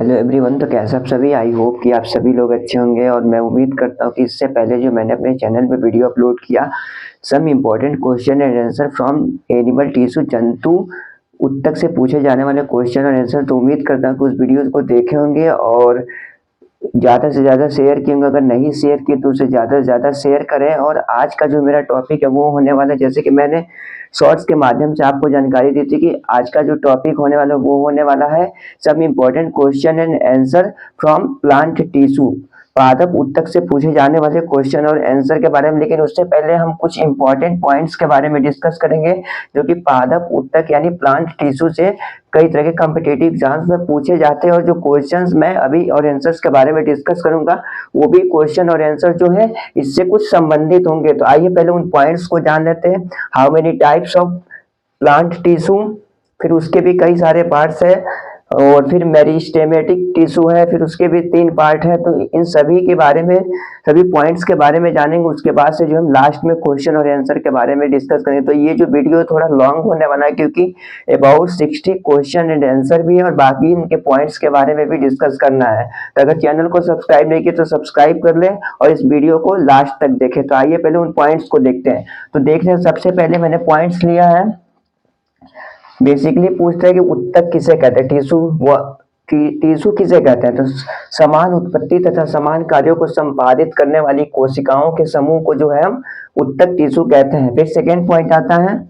Hello everyone. तो कैसे आप सभी? आई होप कि आप सभी लोग अच्छे होंगे और मैं उम्मीद करता हूँ कि इससे पहले जो मैंने अपने चैनल पे वीडियो अपलोड किया some important question and answer from animal tissue जंतु उत्तक से पूछे जाने वाले क्वेश्चन और आंसर, तो उम्मीद करता हूँ कि उस वीडियो को देखे होंगे और ज़्यादा से ज़्यादा शेयर किए। अगर नहीं शेयर किए तो उसे ज़्यादा से ज़्यादा शेयर करें। और आज का जो मेरा टॉपिक है वो होने वाला है, जैसे कि मैंने शॉर्ट्स के माध्यम से आपको जानकारी दी थी कि आज का जो टॉपिक होने वाला है वो होने वाला है some important question and answer from plant tissue, पादप उत्तक से पूछे जाने वाले क्वेश्चन और आंसर के बारे में। लेकिन उससे पहले हम कुछ इंपॉर्टेंट पॉइंट्स के बारे में डिस्कस करेंगे जो कि पादप उत्तक यानी प्लांट टिश्यू से कई तरह के कॉम्पिटिटिव एग्जाम्स में पूछे जाते हैं। और जो क्वेश्चंस मैं अभी और आंसर्स के बारे में डिस्कस करूंगा वो भी क्वेश्चन और आंसर जो है इससे कुछ संबंधित होंगे। तो आइए पहले उन पॉइंट्स को जान लेते हैं। How many types of plant tissue, फिर उसके भी कई सारे पार्ट्स है, और फिर मेरिस्टेमेटिक टिश्यू है, फिर उसके भी 3 पार्ट है। तो इन सभी के बारे में, सभी पॉइंट्स के बारे में जानेंगे। उसके बाद से जो हम लास्ट में क्वेश्चन और आंसर के बारे में डिस्कस करेंगे। तो ये जो वीडियो थोड़ा लॉन्ग होने वाला है क्योंकि अबाउट 60 क्वेश्चन एंड आंसर भी है और बाकी इनके पॉइंट्स के बारे में भी डिस्कस करना है। तो अगर चैनल को सब्सक्राइब नहीं किया तो सब्सक्राइब कर ले और इस वीडियो को लास्ट तक देखें। तो आइए पहले उन पॉइंट्स को देखते हैं। तो देखते हैं, सबसे पहले मैंने पॉइंट्स लिया है। बेसिकली पूछता है कि उत्तक किसे कहते हैं, टिश्यू किसे कहते हैं। तो समान उत्पत्ति तथा समान कार्यों को संपादित करने वाली कोशिकाओं के समूह को जो है हम उत्तक टिश्यू कहते हैं। फिर सेकेंड पॉइंट आता है,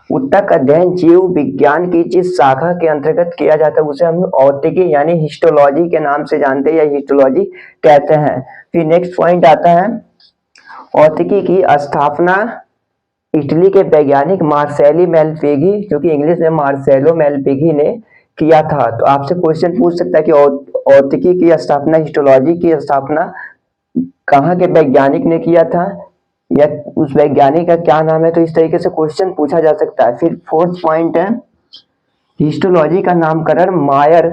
उत्तक अध्ययन जीव विज्ञान की जिस शाखा के अंतर्गत किया जाता है उसे हम औतिकी यानी हिस्टोलॉजी के नाम से जानते हैं या हिस्टोलॉजी कहते हैं। फिर नेक्स्ट पॉइंट आता है, औतिकी की स्थापना इटली के वैज्ञानिक मार्सेली मेलपिगी, जो कि इंग्लिश में मार्सेलो मेलपिगी ने किया था। तो आपसे क्वेश्चन पूछ सकता है कि औतिकी की स्थापना, हिस्टोलॉजी की स्थापना कहाँ के वैज्ञानिक ने किया था या उस वैज्ञानिक का क्या नाम है। तो इस तरीके से क्वेश्चन पूछा जा सकता है। फिर फोर्थ पॉइंट है, हिस्टोलॉजी का नामकरण मायर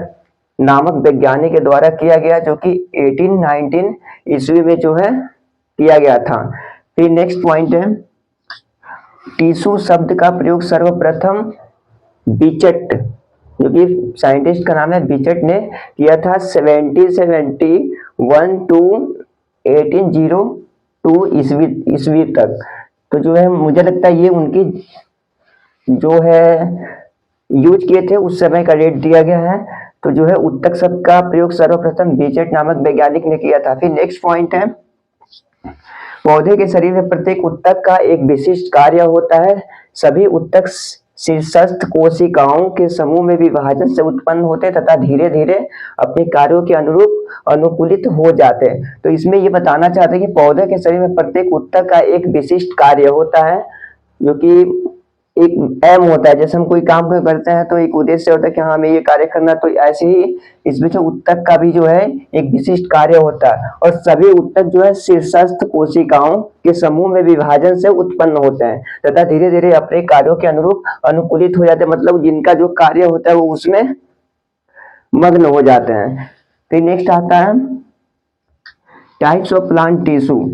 नामक वैज्ञानिक के द्वारा किया गया, जो कि 1819 ईस्वी में जो है किया गया था। फिर नेक्स्ट पॉइंट है, टिश्यू शब्द का प्रयोग सर्वप्रथम बिचट, जो कि साइंटिस्ट का नाम है बिचट, ने किया था 1771 टू 1802 ईस्वी तक। तो जो है मुझे लगता है ये उनकी जो है यूज किए थे उस समय का डेट दिया गया है। तो जो है उत्तक शब्द का प्रयोग सर्वप्रथम बिचट नामक वैज्ञानिक ने किया था। फिर नेक्स्ट पॉइंट है, पौधे के शरीर में प्रत्येक उत्तक का एक विशिष्ट कार्य होता है। सभी उत्तक शीर्षस्थ कोशिकाओं के समूह में विभाजन से उत्पन्न होते तथा धीरे धीरे अपने कार्यों के अनुरूप अनुकूलित हो जाते हैं। तो इसमें ये बताना चाहते हैं कि पौधे के शरीर में प्रत्येक उत्तक का एक विशिष्ट कार्य होता है, जो कि एक एम होता है। जैसे हम कोई काम करते हैं तो एक उद्देश्य होता है कि हाँ हमें ये कार्य करना। तो ऐसे ही इसमें जो उत्तक का भी जो है एक विशिष्ट कार्य होता है। और सभी उत्तक जो है शीर्षस्थ कोशिकाओं के समूह में विभाजन से उत्पन्न होते हैं तथा धीरे धीरे अपने कार्यों के अनुरूप अनुकूलित हो जाते हैं, मतलब जिनका जो कार्य होता है वो उसमें मग्न हो जाते हैं। फिर नेक्स्ट आता है, टाइप्स ऑफ प्लांट टिश्यू,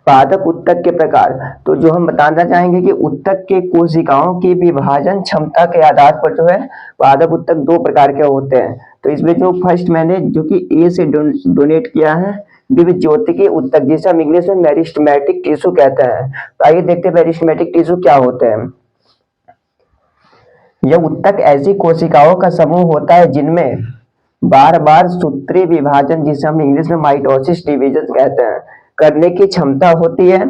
पादप उत्तक के प्रकार। तो जो हम बताना चाहेंगे कि उत्तक के कोशिकाओं की विभाजन क्षमता के आधार पर जो है पादप उत्तक 2 प्रकार के होते हैं। तो इसमें जो फर्स्ट मैंने जो कि ए से डोनेट किया है, द्विज्योतिकी उत्तक, जिसे हम इंग्लिश में मेरिस्टेमेटिक टिश्यू कहते हैं। तो आइए देखते हैं मेरिस्टेमेटिक टिश्यू क्या होते हैं। यह उत्तक ऐसी कोशिकाओं का समूह होता है जिनमें बार बार सूत्रीय विभाजन, जिसे हम इंग्लिश में माइटोसिस डिवीजन कहते हैं, करने की क्षमता होती है।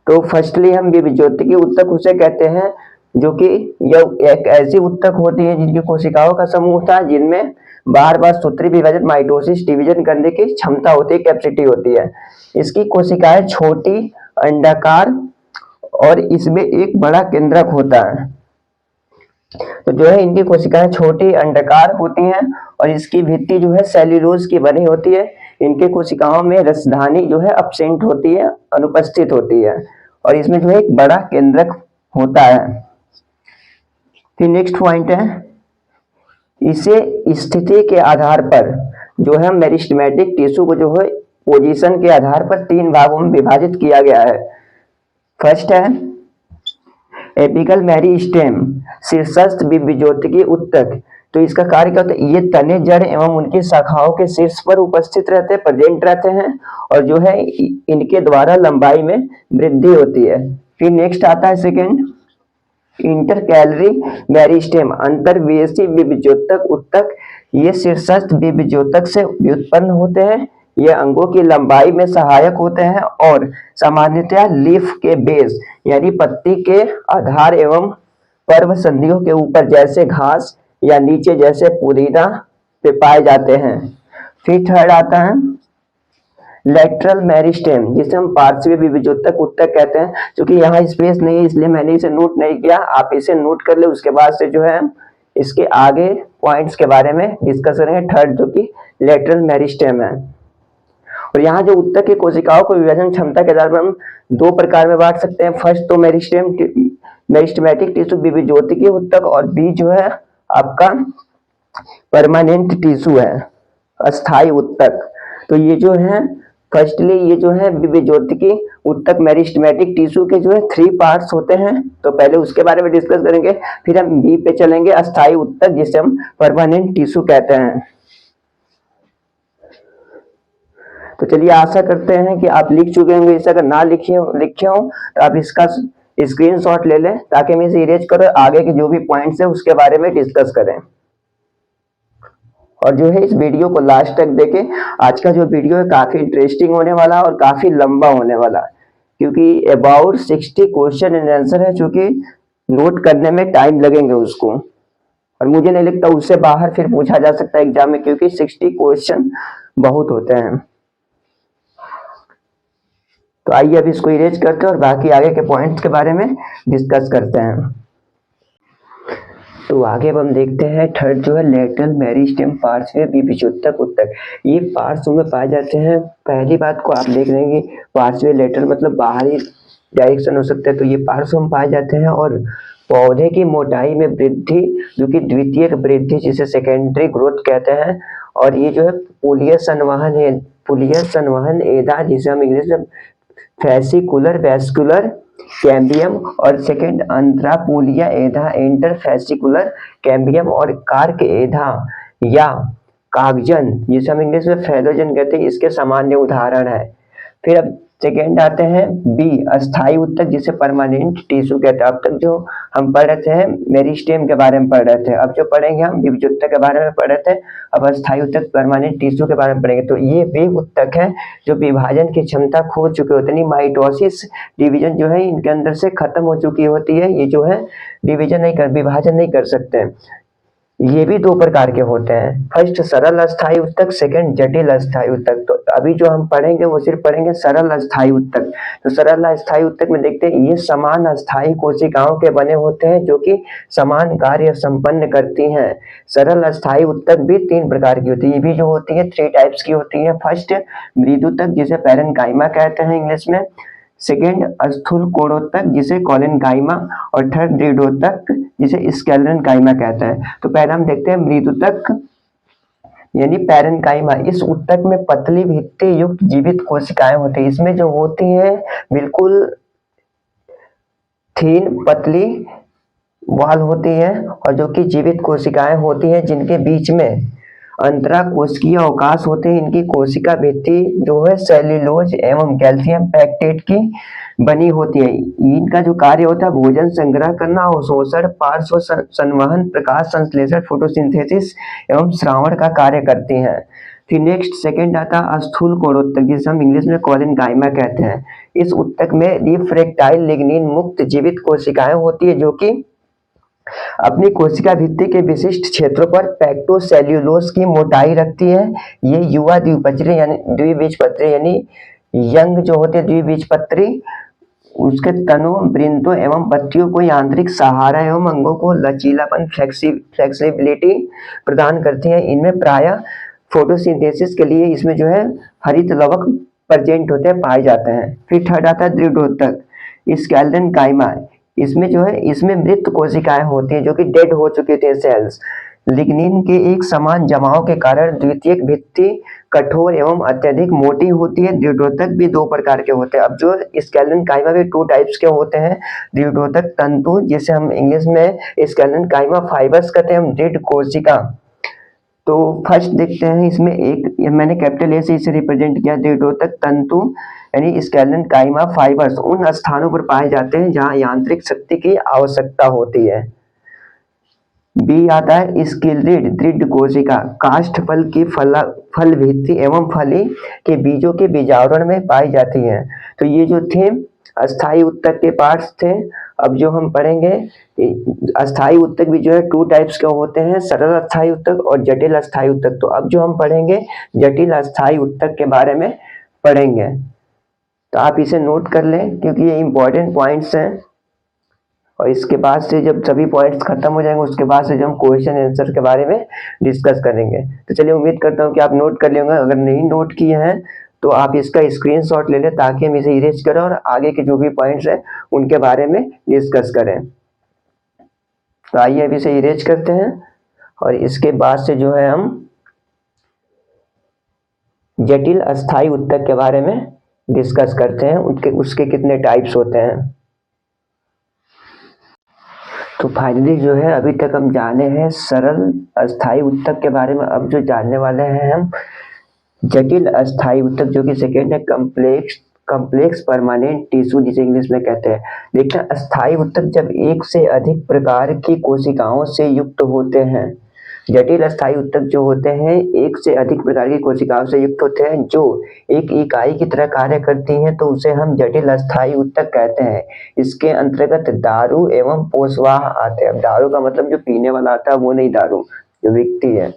तो फर्स्टली हम द्विज्योतिकी उत्तक उसे कहते हैं, जो कि यह एक ऐसी उत्तक होती है जिनकी कोशिकाओं का समूह होता है जिनमें बार बार सूत्रीय विभाजन माइटोसिस डिवीजन करने की क्षमता होती है, कैपेसिटी होती है। इसकी कोशिकाएं छोटी, अंडाकार और इसमें एक बड़ा केंद्रक होता है। तो जो है इनकी कोशिकाएं छोटी, अंडाकार होती हैं और इसकी भित्ति जो है सेल्यूलोज की बनी होती है। इनके कोशिकाओं में रसधानी जो है अब्सेंट होती है, अनुपस्थित होती है, और इसमें जो है एक बड़ा केंद्रक होता है। फिर नेक्स्ट पॉइंट है, इसे स्थिति के आधार पर जो है मेरिस्टेमेटिक टिश्यू को जो है पोजीशन के आधार पर 3 भागों में विभाजित किया गया है। फर्स्ट है एपिकल मेरिस्टेम, शीर्षस्थ द्विज्योतिकी उत्तक, तो इसका कार्य क्या होता है, ये तने, जड़ एवं उनकी शाखाओं के शीर्ष पर उपस्थित रहते हैं, प्रेजेंट रहते हैं, और जो है इनके द्वारा लंबाई में वृद्धि होती है। फिर नेक्स्ट आता है सेकेंड, इंटरकैलरी मेरिस्टेम, अंतर्वेशी विभज्योतक उत्तक। ये शीर्षस्थ विभज्योतक से व्युत्पन्न होते हैं। ये अंगों की लंबाई में सहायक होते हैं और सामान्यतया लीफ के बेस यानी पत्ती के आधार एवं पर्व संधियों के ऊपर जैसे घास या नीचे जैसे पुदीना पे पाए जाते हैं। फिर थर्ड आता है लेटरल मेरिस्टेम, जिसे हम पार्श्वीय विभज्योतक उत्तक कहते हैं। क्योंकि यहाँ स्पेस नहीं है इसलिए मैंने इसे नोट नहीं किया, आप इसे नोट कर ले। उसके बाद से जो है इसके आगे पॉइंट्स के बारे में डिस्कस करेंगे। थर्ड जो कि लेटरल मेरिस्टेम है। और यहाँ जो उत्तक की कोशिकाओं को विभाजन क्षमता के आधार पर हम दो प्रकार में बांट सकते हैं। फर्स्ट तो मेरिस्टेमेटिक टिश्यू विभज्योतिकी उत्तक, और बी जो है आपका परमानेंट टिश्यू है, अस्थायी उत्तक। तो ये जो है फर्स्टली ये जो है विभज्योतिकी उत्तक मेरिस्टेमेटिक टिश्यू के जो है 3 पार्ट्स होते हैं। तो पहले उसके बारे में डिस्कस करेंगे, फिर हम बी पे चलेंगे, अस्थायी उत्तक जिसे हम परमानेंट टिश्यू कहते हैं। तो चलिए आशा करते हैं कि आप लिख चुके होंगे। इसे अगर ना लिखे हो तो आप इसका स्क्रीनशॉट ले लें ताकि मैं इसे इरेज करो, आगे के जो भी पॉइंट्स है उसके बारे में डिस्कस करें। और जो है इस वीडियो को लास्ट तक देखें। आज का जो वीडियो है काफी इंटरेस्टिंग होने वाला और काफी लंबा होने वाला, क्योंकि अबाउट 60 क्वेश्चन एंड आंसर है, जो कि नोट करने में टाइम लगेंगे उसको, और मुझे नहीं लगता उससे बाहर फिर पूछा जा सकता है एग्जाम में, क्योंकि 60 क्वेश्चन बहुत होते हैं। तो आइए अब इसको इरेज करते हैं और बाकी आगे के पॉइंट्स के बारे में डिस्कस करते हैं। तो आगे अब हम देखते हैं थर्ड जो है लेटरल मेरिस्टेम पार्श्वीय विभज्योतक उत्तक। ये पार्श्व में पाए जाते हैं। पहली बात को आप देख लेंगे, पार्श्वीय लेटरल मतलब बाहरी डायरेक्शन हो सकता है, तो ये पार्श्व में पाए जाते हैं। और पौधे की मोटाई में वृद्धि जो कि द्वितीयक वृद्धि जिसे सेकेंडरी ग्रोथ कहते हैं। और ये जो है पुलिया संवहन एधा जिसे हम इंग्लिश में फैसिकुलर वेस्कुलर कैम्बियम, और सेकेंड अंतरापुलिया एधा इंटरफैसिकुलर कैम्बियम, और कार्क एधा या कागजन जिसे हम इंग्लिश में फैलोजन कहते हैं, इसके सामान्य उदाहरण है। फिर अब सेकेंड आते हैं बी अस्थायी उत्तक जिसे परमानेंट टिश्यू कहते हैं। अब तक जो हम पढ़ रहे थे मेरिस्टेम के बारे में पढ़ रहे थे, अब जो पढ़ेंगे हम विभज्योतक के बारे में पढ़ रहे थे, अब अस्थायी उत्तक परमानेंट टिश्यू के बारे में पढ़ेंगे। तो ये वे उत्तक है जो विभाजन की क्षमता खो चुके होते हैं, माइटोसिस डिवीजन जो है इनके अंदर से खत्म हो चुकी होती है। ये जो है विभाजन नहीं कर सकते। ये भी दो प्रकार के होते हैं, फर्स्ट सरल अस्थायी उत्तक, सेकंड जटिल अस्थायी उत्तक। तो अभी जो हम पढ़ेंगे वो सिर्फ पढ़ेंगे सरल अस्थायी उत्तक। तो सरल अस्थायी उत्तक में देखते हैं ये समान अस्थायी कोशिकाओं के बने होते हैं जो कि समान कार्य संपन्न करती हैं। सरल अस्थायी उत्तक भी 3 प्रकार की होती है। ये भी जो होती है 3 टाइप्स की होती है। फर्स्ट मृदुतक जिसे पैरेन्काइमा कहते हैं इंग्लिश में, सेकेंड स्थूल कोणोत्तक जिसे कोलेनकाइमा, और थर्ड दृढ़ोत्तक जिसे स्क्लेरेनकाइमा कहते हैं। तो पहले हम देखते हैं मृदुतक यानी पैरेन्काइमा। इस उत्तक में पतली भित्ति युक्त जीवित कोशिकाएं होती है। इसमें जो होती है बिल्कुल थीन पतली वॉल होती है, और जो कि जीवित कोशिकाएं होती हैं जिनके बीच में अंतराकोशिकीय अवकाश होते हैं। इनकी कोशिका भित्ति जो है सेल्यूलोज एवं कैल्शियम पैक्टेट की बनी होती है। इनका जो कार्य होता है भोजन संग्रह करना, अवशोषण, पार्श्व संवहन, प्रकाश संश्लेषण, फोटोसिंथेसिस एवं श्रावण का कार्य करती हैं। फिर नेक्स्ट सेकंड आता है स्थूल कोणोत्तक जिसे हम इंग्लिश में कोलेनकाइमा कहते हैं। इस उत्तक में रिफ्रैक्टाइल लिग्निन मुक्त जीवित कोशिकाएं होती है जो कि अपनी कोशिका भित्ति के विशिष्ट क्षेत्रों पर पैक्टोसेल्यूलोज की मोटाई रखती है। ये युवा द्विबीजपत्री यानी द्विबीजपत्री यानी यंग जो होते हैं द्विबीजपत्री, उसके तनों, वृंतों एवं पत्तियों को यांत्रिक सहारा एवं अंगों को लचीलापन फ्लेक्सिबिलिटी प्रदान करती हैं। इनमें प्रायः फोटोसिंथेसिस के लिए इसमें जो है हरित लवक प्रेजेंट होते हैं, पाए जाते हैं। फिर थर्ड आता है दृढ़ोत्तक स्क्लेरेनकाइमा। इसमें जो है इसमें मृत कोशिकाएं होती हैं जो कि डेड हो चुकी थी सेल्स। लिग्निन के एक समान जमाव के कारण द्वितीयक भित्ति कठोर एवं अत्यधिक मोटी होती है। द्विरोधक भी दो प्रकार के होते हैं। अब जो स्केलन काइमा भी टू टाइप्स के होते हैं। द्विरोधक तंतु जिसे हम इंग्लिश में स्केलन काइमा फाइबर्स कहते हैं, दृढ़ कोशिका। तो फर्स्ट देखते हैं, इसमें एक मैंने कैपिटल ए से इसे रिप्रेजेंट किया। द्विरोधक तंतु यानी स्केलन काइमा फाइबर्स उन स्थानों पर पाए जाते हैं जहां यांत्रिक शक्ति की आवश्यकता होती है। बी आता है स्क्लीरिड दृढ़ कोशिका, काष्ठ फल की फल भित्ति एवं फली के बीजों के बीजावरण में पाई जाती है। तो ये जो थे अस्थायी उत्तक के पार्ट्स थे। अब जो हम पढ़ेंगे, अस्थायी उत्तक भी जो है टू टाइप्स के होते हैं, सरल अस्थायी उत्तक और जटिल अस्थायी उत्तक। तो अब जो हम पढ़ेंगे जटिल अस्थायी उत्तक के बारे में पढ़ेंगे। तो आप इसे नोट कर लें क्योंकि ये इंपॉर्टेंट पॉइंट्स हैं। और इसके बाद से जब सभी पॉइंट्स खत्म हो जाएंगे उसके बाद से जो हम क्वेश्चन आंसर के बारे में डिस्कस करेंगे। तो चलिए, उम्मीद करता हूँ कि आप नोट कर लेंगे। अगर नहीं नोट किए हैं तो आप इसका स्क्रीनशॉट ले लें ताकि हम इसे इरेज करें और आगे के जो भी पॉइंट्स हैं उनके बारे में डिस्कस करें। तो आइए अब इसे इरेज करते हैं और इसके बाद से जो है हम जटिल अस्थायी उत्तक के बारे में डिस्कस करते हैं, उसके कितने टाइप्स होते हैं। तो फाइनली जो है अभी तक हम जाने हैं सरल अस्थायी उत्तक के बारे में। अब जो जानने वाले हैं हम जटिल अस्थायी उत्तक, जो कि सेकेंड है कम्प्लेक्स परमानेंट टिश्यू जिसे इंग्लिश में कहते हैं। देखते हैं, अस्थायी उत्तक जब एक से अधिक प्रकार की कोशिकाओं से युक्त होते हैं। जटिल अस्थायी उत्तक जो होते हैं एक से अधिक प्रकार की कोशिकाओं से युक्त होते हैं जो एक इकाई की तरह कार्य करती हैं, तो उसे हम जटिल अस्थायी उत्तक कहते हैं। इसके अंतर्गत दारू एवं पोषवाह आते हैं। दारू का मतलब जो पीने वाला आता है वो नहीं, दारू जो व्यक्ति है।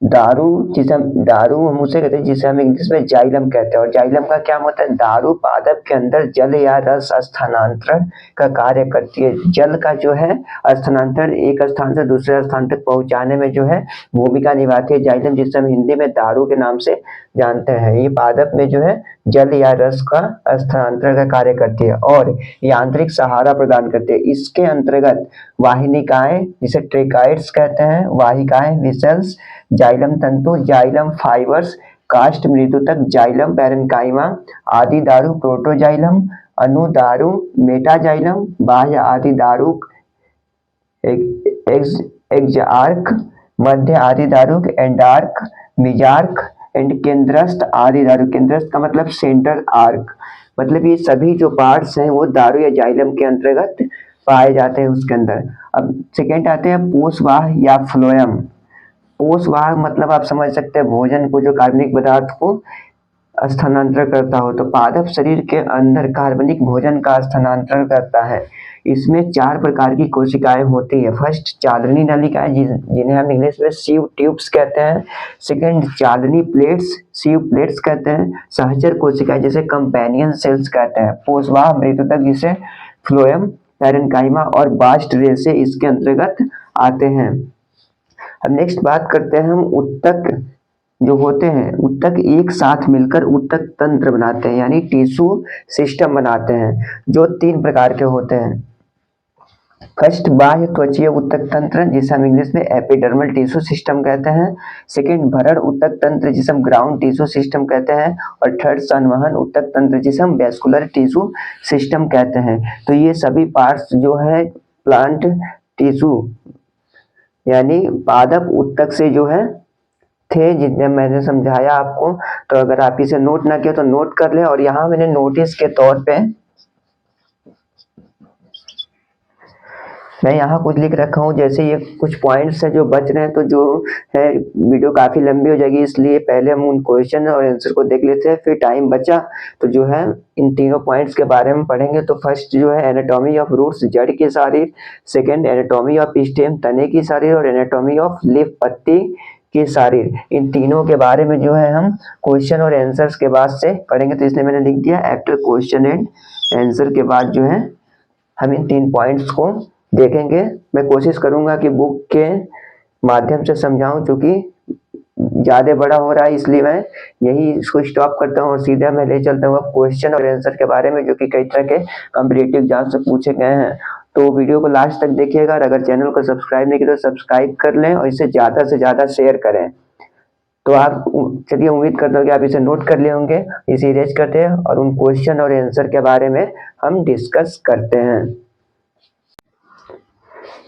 दारू हम उसे कहते हैं जिसे हम इंग्लिश में जाइलम कहते हैं। और जाइलम का क्या होता है? दारू पादप के अंदर जल या रस स्थानांतरण का कार्य करती है। जल का जो है स्थानांतरण एक स्थान से दूसरे स्थान तक पहुंचाने में जो है भूमिका निभाती है जाइलम, जिसे हम हिंदी में दारू के नाम से जानते हैं। ये पादप में जो है जल या रस का स्थानांतरण का कार्य करती है और यांत्रिक सहारा प्रदान करती है। इसके अंतर्गत वाहिनिकाएं जिसे ट्रेकाइड्स कहते हैं, वाहिकाएं, विसेल्स, जाइलम तंतु, जाइलम फाइबर्स, काष्ठ मृदुतक, जाइलम पैरेन्काइमा, आदि दारू, प्रोटोजाइलम, अनुदारू, मेटाजाइलम, बाह्य आदि दारूक, एक्सआर्क, मध्य आदि दारूक, एंडार्क, मिजार्क एंड केंद्रस्थ आदि दारू। केंद्रस्थ का मतलब सेंटर आर्क, मतलब ये सभी जो पार्ट्स हैं वो दारू या जाइलम के अंतर्गत पाए जाते हैं उसके अंदर। अब सेकेंड आते हैं पोषवाह या फ्लोएम। पोषवाह मतलब आप समझ सकते हैं भोजन को, जो कार्बनिक पदार्थ को स्थानांतरण करता हो। तो पादप शरीर के अंदर कार्बनिक भोजन का स्थानांतरण करता है। इसमें 4 प्रकार की कोशिकाएं होती है। फर्स्ट चालनी नलिकाएं जिन्हें हम इंग्लिश में सीव ट्यूब्स कहते हैं। सेकंड चालनी प्लेट्स, सीव प्लेट्स कहते हैं। सहचर कोशिकाएं जिसे कंपेनियन सेल्स कहते हैं। पोषवाह मृदुतक जिसे फ्लोएम, पैरेन्काइमा और बास्ट रेसे इसके अंतर्गत आते हैं। अब नेक्स्ट बात करते हैं हम उत्तक जो होते हैं। उत्तक एक साथ मिलकर उत्तक तंत्र बनाते हैं यानी टिश्यू सिस्टम बनाते हैं, जो 3 प्रकार के होते हैं। फर्स्ट बाह्य त्वचीय उत्तक तंत्र जिसे हम इंग्लिश में एपिडर्मल टिश्यू सिस्टम कहते हैं। सेकंड भरण उत्तक तंत्र जिसे हम ग्राउंड टिश्यू सिस्टम कहते हैं। और थर्ड संवहन उत्तक तंत्र जिसे हम वैस्कुलर टिश्यू सिस्टम कहते हैं। तो ये सभी पार्ट्स जो है प्लांट टिश्यू यानी पादप उत्तक से जो है थे, जितने मैंने समझाया आपको। तो अगर आप इसे नोट ना किया तो नोट कर ले। और यहाँ मैंने नोटिस के तौर पे मैं यहाँ कुछ लिख रखा हूँ, जैसे ये कुछ पॉइंट्स हैं जो बच रहे हैं। तो जो है वीडियो काफ़ी लंबी हो जाएगी, इसलिए पहले हम उन क्वेश्चन और आंसर को देख लेते हैं, फिर टाइम बचा तो जो है इन तीनों पॉइंट्स के बारे में पढ़ेंगे। तो फर्स्ट जो है एनाटॉमी ऑफ रूट्स जड़ के शरीर, सेकेंड एनाटॉमी ऑफ स्टेम तने की शरीर, और एनाटॉमी ऑफ लीफ पत्ती के शरीर। इन तीनों के बारे में जो है हम क्वेश्चन और आंसर्स के बाद से पढ़ेंगे। तो इसलिए मैंने लिख दिया आफ्टर क्वेश्चन एंड आंसर के बाद जो है हम इन 3 पॉइंट्स को देखेंगे। मैं कोशिश करूंगा कि बुक के माध्यम से समझाऊं, क्योंकि ज़्यादा बड़ा हो रहा है, इसलिए मैं यही इसको स्टॉप करता हूं और सीधा मैं ले चलता हूँ अब क्वेश्चन और आंसर के बारे में, जो कि कई तरह के कॉम्पिटिटिव एग्जाम से पूछे गए हैं। तो वीडियो को लास्ट तक देखिएगा और अगर चैनल को सब्सक्राइब नहीं किया तो सब्सक्राइब कर लें और इसे ज़्यादा से ज़्यादा शेयर करें। तो आप चलिए उम्मीद करता हूँ कि आप इसे नोट कर लिए होंगे। इसे इरेज करते हैं और उन क्वेश्चन और आंसर के बारे में हम डिस्कस करते हैं।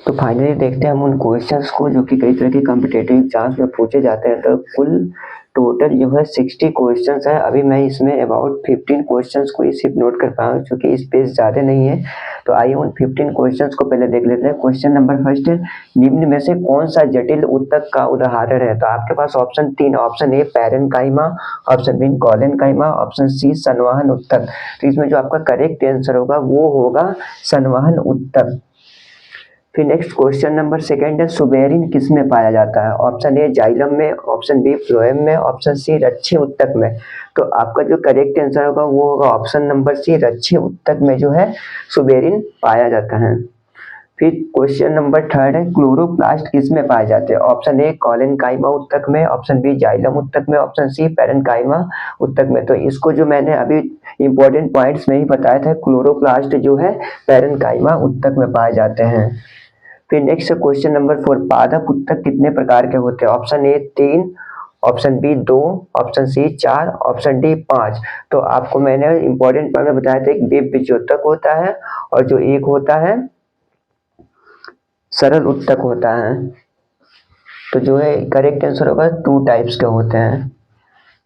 तो फाइनली देखते हैं हम उन क्वेश्चंस को जो कि कई तरह के कॉम्पिटिटिव एग्जाम्स में पूछे जाते हैं। तो कुल टोटल जो है 60 क्वेश्चंस है। अभी मैं इसमें अबाउट 15 क्वेश्चंस को ही सिर्फ नोट कर पाया हूँ क्योंकि स्पेस ज़्यादा नहीं है। तो आइए उन 15 क्वेश्चंस को पहले देख लेते हैं। क्वेश्चन नंबर फर्स्ट है, निम्न में से कौन सा जटिल उत्तक का उदाहरण है? तो आपके पास option 3, option A parenchyma, option B collenchyma, option C संवहन उत्तक। तो इसमें जो आपका करेक्ट आंसर होगा वो होगा संवहन उत्तक। फिर नेक्स्ट क्वेश्चन नंबर सेकंड है, सुबेरिन किस में पाया जाता है? ऑप्शन ए जाइलम में, ऑप्शन बी फ्लोएम में, ऑप्शन सी रच्छे उत्तक में। तो आपका जो करेक्ट आंसर होगा वो होगा ऑप्शन नंबर सी, रच्छे उत्तक में जो है सुबेरिन पाया जाता है। फिर क्वेश्चन नंबर थर्ड है, क्लोरोप्लास्ट किस में पाए जाते हैं? ऑप्शन ए कोलेनकाइमा उत्तक में, ऑप्शन बी जाइलम उत्तक में, ऑप्शन सी पैरेन्काइमा उत्तक में। तो इसको जो मैंने अभी इंपॉर्टेंट पॉइंट्स में ही बताया था, क्लोरोप्लास्ट जो है पैरेन्काइमा उत्तक में पाए जाते हैं। फिर नेक्स्ट क्वेश्चन नंबर 4, पादप उत्तक कितने प्रकार के होते हैं? Option A 3, option B 2, option C 4, option D 5। तो आपको मैंने इंपॉर्टेंट पॉइंट में बताया था, एक बीजोत्तक होता है और जो एक होता है सरल उत्तक होता है। तो जो है करेक्ट आंसर होगा 2 टाइप्स के होते हैं।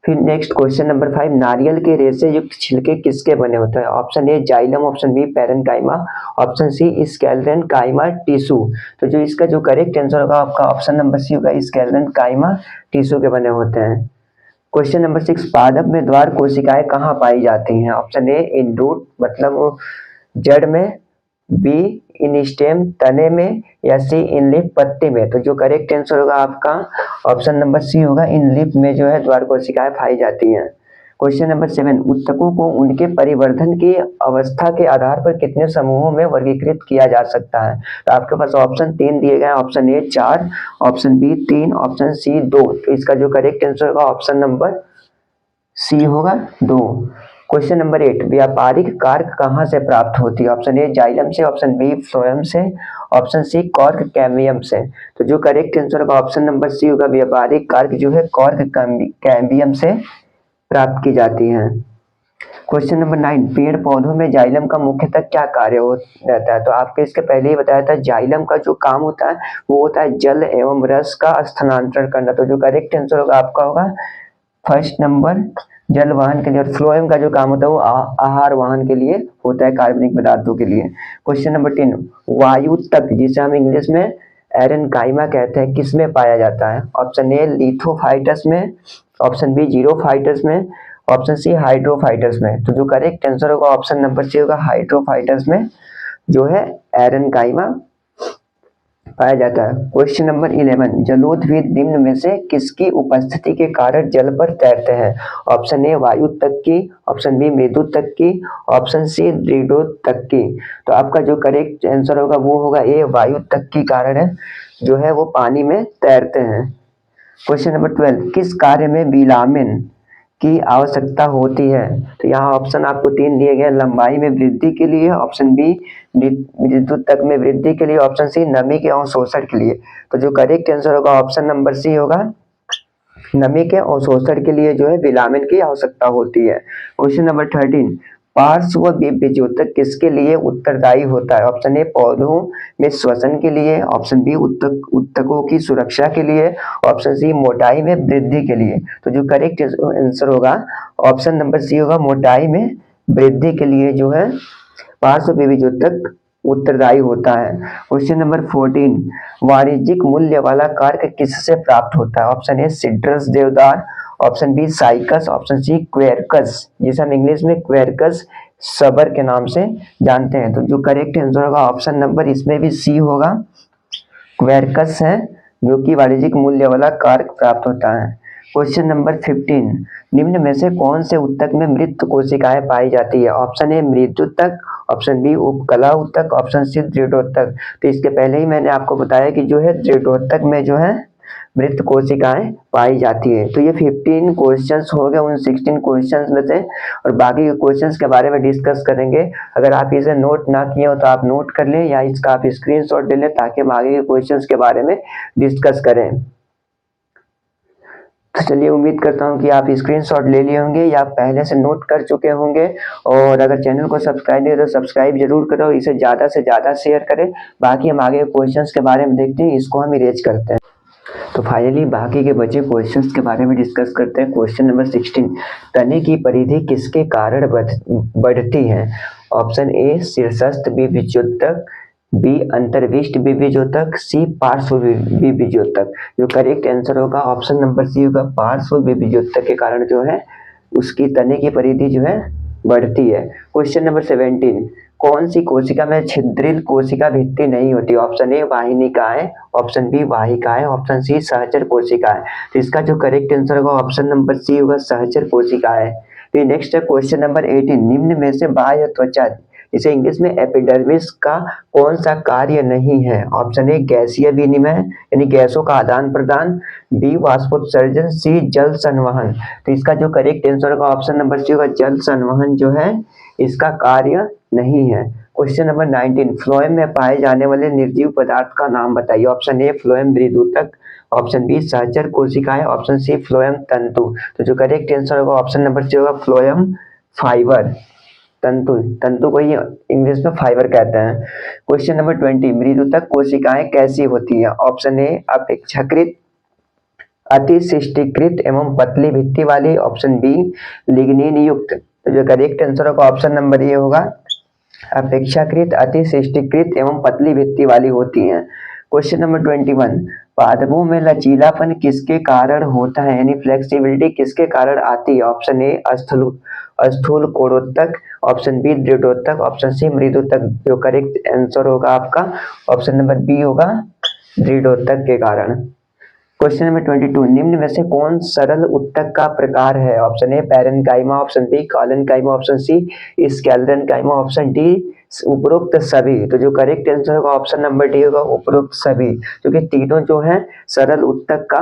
फिर नेक्स्ट क्वेश्चन नंबर 5, नारियल के रेशे युक्त छिलके किसके बने होते हैं? Option A xylem, option B parenchyma, option C sclerenchyma tissue. तो जो इसका जो करेक्ट आंसर होगा आपका ऑप्शन नंबर सी होगा, स्केलेरेन्काइमा टिश्यू के बने होते हैं। क्वेश्चन नंबर 6, पादप में द्वार कोशिकाएं कहाँ पाई जाती हैं? ऑप्शन ए इन रूट मतलब जड़ में, बी इन स्टेम तने में, या सी इन लीफ पत्ती में। तो जो करेक्ट आंसर होगा आपका ऑप्शन नंबर सी होगा, इन लीफ में जो है द्वार कोशिकाएं पाई जाती हैं। क्वेश्चन नंबर 7, उत्तकों को उनके परिवर्धन की अवस्था के आधार पर कितने समूहों में वर्गीकृत किया जा सकता है? तो आपके पास ऑप्शन 3 दिए गए हैं, option A 4, option B 3, option C 2। तो इसका जो करेक्ट आंसर होगा ऑप्शन नंबर सी होगा 2। क्वेश्चन नंबर 8, व्यापारिक कार्क कहाँ से प्राप्त होती है? ऑप्शन ए जाइलम से, ऑप्शन बी फ्लोएम से, ऑप्शन सी कॉर्क कैम्बियम से। तो जो करेक्ट आंसर होगा ऑप्शन नंबर सी होगा, व्यापारिक कार्क जो है कॉर्क कैम्बियम से प्राप्त की जाती है। क्वेश्चन नंबर 9, पेड़ पौधों में जाइलम का मुख्यतः क्या कार्य रहता है? तो आपके इसके पहले ही बताया था, जाइलम का जो काम होता है वो होता है जल एवं रस का स्थानांतरण करना। तो जो करेक्ट आंसर होगा आपका होगा फर्स्ट नंबर, जल वाहन के लिए। और फ्लोएम का जो काम होता है वो आहार वाहन के लिए होता है, कार्बनिक पदार्थों के लिए। क्वेश्चन नंबर 10, वायु तक जिसे हम इंग्लिश में एरेन्काइमा कहते हैं किस में पाया जाता है? ऑप्शन ए लिथोफाइटस में, ऑप्शन बी जीरोफाइटस में, ऑप्शन सी हाइड्रोफाइटस में। तो जो करेक्ट आंसर होगा ऑप्शन नंबर सी होगा, हाइड्रोफाइटस में जो है एरेन्काइमा पाया जाता है। क्वेश्चन नंबर 11, जलोदविद निम्न में से किसकी उपस्थिति के कारण जल पर तैरते हैं? ऑप्शन ए वायु तक की, ऑप्शन बी मृदु तक की, ऑप्शन सी दृढ़ो तक की। तो आपका जो करेक्ट आंसर होगा वो होगा ए वायु तक की कारण है जो है वो पानी में तैरते हैं। क्वेश्चन नंबर 12, किस कार्य में विलामेन की आवश्यकता होती है? तो यहाँ ऑप्शन आपको 3 दिए गए, लंबाई में वृद्धि के लिए, ऑप्शन बी विद्युत तक में वृद्धि के लिए, ऑप्शन सी नमी के अवशोषण के लिए। तो जो करेक्ट आंसर होगा ऑप्शन नंबर सी होगा, नमी के अवशोषण के लिए जो है विलामेन की आवश्यकता होती है। क्वेश्चन नंबर 13, पार्श्व विद्युतक किसके लिए उत्तरदायी होता है? ऑप्शन ए पौधों में श्वसन के लिए, ऑप्शन बी उत्तकों की सुरक्षा के लिए, ऑप्शन सी मोटाई में वृद्धि के लिए। तो जो करेक्ट आंसर होगा ऑप्शन नंबर सी होगा, मोटाई में वृद्धि के लिए जो है पार्श्व विद्युतक उत्तरदायी होता है। क्वेश्चन नंबर 14, वाणिज्यिक मूल्य वाला कार्क किससे प्राप्त होता है? ऑप्शन ए सिट्रस देवदार, option B cycas, option C quercus जिसे हम इंग्लिश में क्वेरकस सबर के नाम से जानते हैं। तो जो करेक्ट आंसर होगा ऑप्शन नंबर इसमें भी सी होगा, क्वेरकस है जो कि वाणिज्यिक मूल्य वाला कार्क प्राप्त होता है। क्वेश्चन नंबर 15, निम्न में से कौन से उत्तक में मृत कोशिकाएं पाई जाती है? ऑप्शन ए मृदुतक, ऑप्शन बी उपकला उत्तक, ऑप्शन सी दृढ़ोत्तक। तो इसके पहले ही मैंने आपको बताया कि जो है दृढ़ोत्तक में जो है मृत कोशिकाएं पाई जाती है। तो ये 15 क्वेश्चंस हो गए उन 16 क्वेश्चंस में से, और बाकी के क्वेश्चंस के बारे में डिस्कस करेंगे। अगर आप इसे नोट ना किए हो तो आप नोट कर लें या इसका आप स्क्रीनशॉट ले लें ताकि हम आगे के क्वेश्चंस के बारे में डिस्कस करें। तो चलिए, उम्मीद करता हूँ कि आप स्क्रीनशॉट ले लिए होंगे या पहले से नोट कर चुके होंगे। और अगर चैनल को सब्सक्राइब नहीं तो सब्सक्राइब जरूर करो, इसे ज़्यादा से ज़्यादा शेयर करें। बाकी हम आगे क्वेश्चंस के बारे में देखते हैं, इसको हम इरेज करते हैं। तो फाइनली बाकी के बचे क्वेश्चंस के बारे में डिस्कस करते हैं। क्वेश्चन नंबर 16, तने की परिधि किसके कारण बढ़ती है? ऑप्शन ए शीर्षस्थ विभुजोतक, बी अंतर्विष्ट विभुजोतक, सी पार्श्व विभुजोतक। जो करेक्ट आंसर होगा ऑप्शन नंबर सी होगा, पार्श्व विभुजोतक के कारण जो है उसकी तने की परिधि जो है बढ़ती है। क्वेश्चन नंबर 17, कौन सी कोशिका में छिद्रिल कोशिका भित्ति नहीं होती? ऑप्शन ए वाहिनिकाएं, ऑप्शन बी वाहिकाएं, ऑप्शन सी सहचर कोशिकाएं। तो इसका जो करेक्ट आंसर होगा ऑप्शन नंबर सी होगा, सहचर कोशिकाएं। फिर नेक्स्ट है क्वेश्चन नंबर 18, निम्न में से बाह्य त्वचा, इसे इंग्लिश में एपिडर्मिस का कौन सा कार्य नहीं है? ऑप्शन ए गैसीय विनिमय यानी गैसों का आदान प्रदान, बी वाष्पोत्सर्जन, सी जल संवहन। तो इसका जो करेक्ट आंसर होगा ऑप्शन नंबर सी होगा, जल संवहन जो है इसका कार्य नहीं है। क्वेश्चन नंबर 19, फ्लोएम में पाए जाने वाले निर्जीव पदार्थ का नाम बताइए। ऑप्शन ए फ्लोएम मृदुतक, ऑप्शन बी सहचर कोशिकाएं, ऑप्शन सी फ्लोएम तंतु। तो जो करेक्ट आंसर होगा ऑप्शन नंबर सी होगा, फ्लोएम फाइबर, तंतु। तंतु को ही इंग्लिश में फाइबर कहते हैं। क्वेश्चन नंबर 20, मृदुतक कोशिकाएं कैसी होती है? ऑप्शन ए अपेक्षाकृत अतिशिष्टीकृत एवं पतली भित्ति वाली, ऑप्शन बी लिग्निन युक्त। तो जो करेक्ट आंसर होगा ऑप्शन नंबर ए होगा, अपेक्षाकृत अतिशिष्टीकृत एवं पतली भित्ति वाली होती हैं। क्वेश्चन नंबर 21, पादपों में लचीलापन किसके कारण होता है यानी फ्लेक्सिबिलिटी किसके कारण आती है? ऑप्शन ए स्थूल कोरोत्तक, ऑप्शन बी दृढ़ोत्तक, ऑप्शन सी मृदुतक। जो करेक्ट आंसर होगा आपका ऑप्शन नंबर बी होगा, दृढ़ोत्तक के कारण। क्वेश्चन नंबर 22, निम्न में से कौन सरल उत्तक का प्रकार है? Option A parenchyma, option B collenchyma, option C sclerenchyma, option D उपरोक्त सभी। तो जो करेक्ट आंसर होगा ऑप्शन नंबर डी होगा, उपरोक्त सभी, क्योंकि तीनों जो है सरल उत्तक का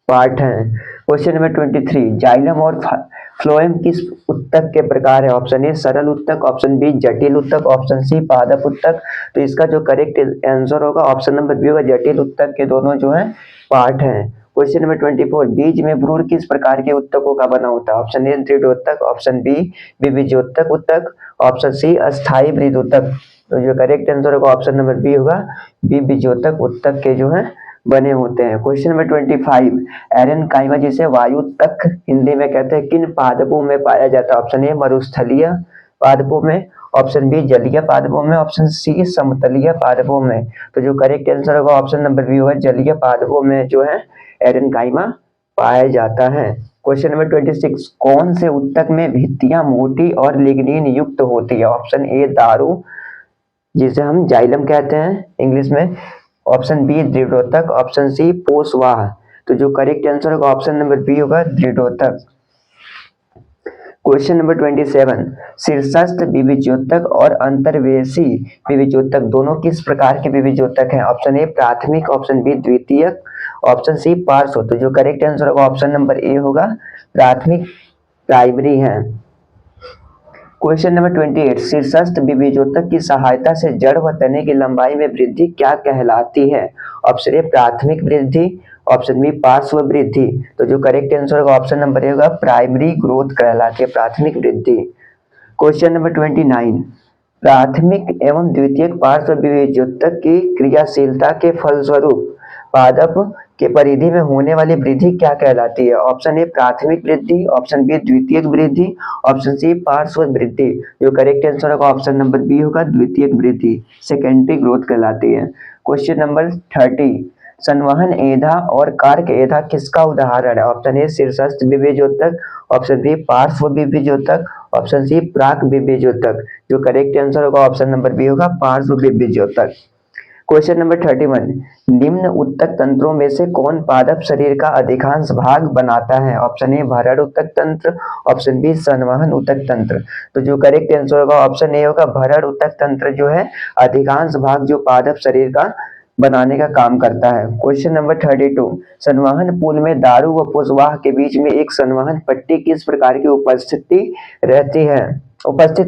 पार्ट है। क्वेश्चन नंबर 23, जाइलम और फ्लोएम किस उत्तक के प्रकार है? ऑप्शन ए सरल उत्तक, ऑप्शन बी जटिल उत्तक, ऑप्शन सी पादप उत्तक। तो इसका जो करेक्ट आंसर होगा ऑप्शन नंबर बी होगा, जटिल उत्तक के दोनों जो है पार्ट है। क्वेश्चन नंबर 24, बीज में भ्रूण किस प्रकार के उत्तकों का बना होता है? ऑप्शन ए दृढ़ोत्तक, ऑप्शन बी विभुजोत्तक उत्तक, ऑप्शन सी अस्थायी मृदुतक। तो जो करेक्ट आंसर होगा ऑप्शन नंबर बी होगा, विभुजोत्तक उत्तक के जो है बने होते हैं। क्वेश्चन नंबर 25, एरेनकाइमा जिसे वायु तक हिंदी में कहते हैं किन पादपों में पाया जाता है? ऑप्शन ए मरुस्थलीय पादपों में, ऑप्शन बी जलीय पादपों में, ऑप्शन सी समतलीय पादपों में। तो जो करेक्ट आंसर होगा ऑप्शन नंबर बी होगा, जलीय पादपों में जो है एरेनकाइमा पाया जाता है। क्वेश्चन नंबर 26, कौन से उत्तक में भित्तियां मोटी और लिग्निन युक्त होती है? ऑप्शन ए दारू जिसे हम जाइलम कहते हैं इंग्लिश में, ऑप्शन बी दृढ़ोत्तक, ऑप्शन सी पोषवाह। तो जो करेक्ट आंसर होगा ऑप्शन नंबर बी होगा, दृढ़ोत्तक। क्वेश्चन नंबर 27, शीर्षस्थ विभुजोतक और अंतर्वेशी विभुजोतक दोनों किस प्रकार के विभुजोतक हैं? ऑप्शन ए प्राथमिक, ऑप्शन बी द्वितीयक, ऑप्शन सी पार्श्व। तो जो करेक्ट आंसर होगा ऑप्शन नंबर ए होगा, प्राथमिक, प्राइमरी है। क्वेश्चन नंबर 28, शीर्षस्थ विभुजोतक की सहायता से जड़ व तने की लंबाई में वृद्धि क्या कहलाती है? ऑप्शन ए प्राथमिक वृद्धि, ऑप्शन बी पार्श्व वृद्धि। तो जो करेक्ट आंसर होगा ऑप्शन नंबर ए होगा, प्राइमरी ग्रोथ कहलाती है, प्राथमिक वृद्धि। क्वेश्चन नंबर 29, प्राथमिक एवं द्वितीयक पार्श्व विभुजोतक की क्रियाशीलता के फलस्वरूप पादप के परिधि में होने वाली वृद्धि क्या कहलाती है? ऑप्शन ए प्राथमिक वृद्धि, ऑप्शन बी द्वितीयक वृद्धि, ऑप्शन सी पार्श्व वृद्धि। जो करेक्ट आंसर होगा ऑप्शन नंबर बी होगा, द्वितीयक वृद्धि, सेकेंडरी ग्रोथ कहलाती है। क्वेश्चन नंबर 30, संवहन एधा और कार्क एधा किसका उदाहरण है? ऑप्शन ए शीर्षस्थ विभुजोतक, ऑप्शन बी पार्श्व विभुजोतक, ऑप्शन सी प्राक विभुजोतक। जो करेक्ट आंसर होगा ऑप्शन नंबर बी होगा, पार्श्व विभुजोतक। क्वेश्चन नंबर 31, निम्न उत्तक तंत्रों में से कौन पादप शरीर का अधिकांश भाग बनाता है? ऑप्शन ए भरण उत्तक तंत्र, ऑप्शन बी संवहन उत्तक तंत्र। तो जो करेक्ट आंसर होगा ऑप्शन ए होगा, भरण उत्तक तंत्र जो है अधिकांश भाग जो पादप शरीर का बनाने का काम करता है। क्वेश्चन नंबर 32, संवहन पुल में दारू व पोषवाह के बीच में एक संवहन पट्टी किस प्रकार की उपस्थित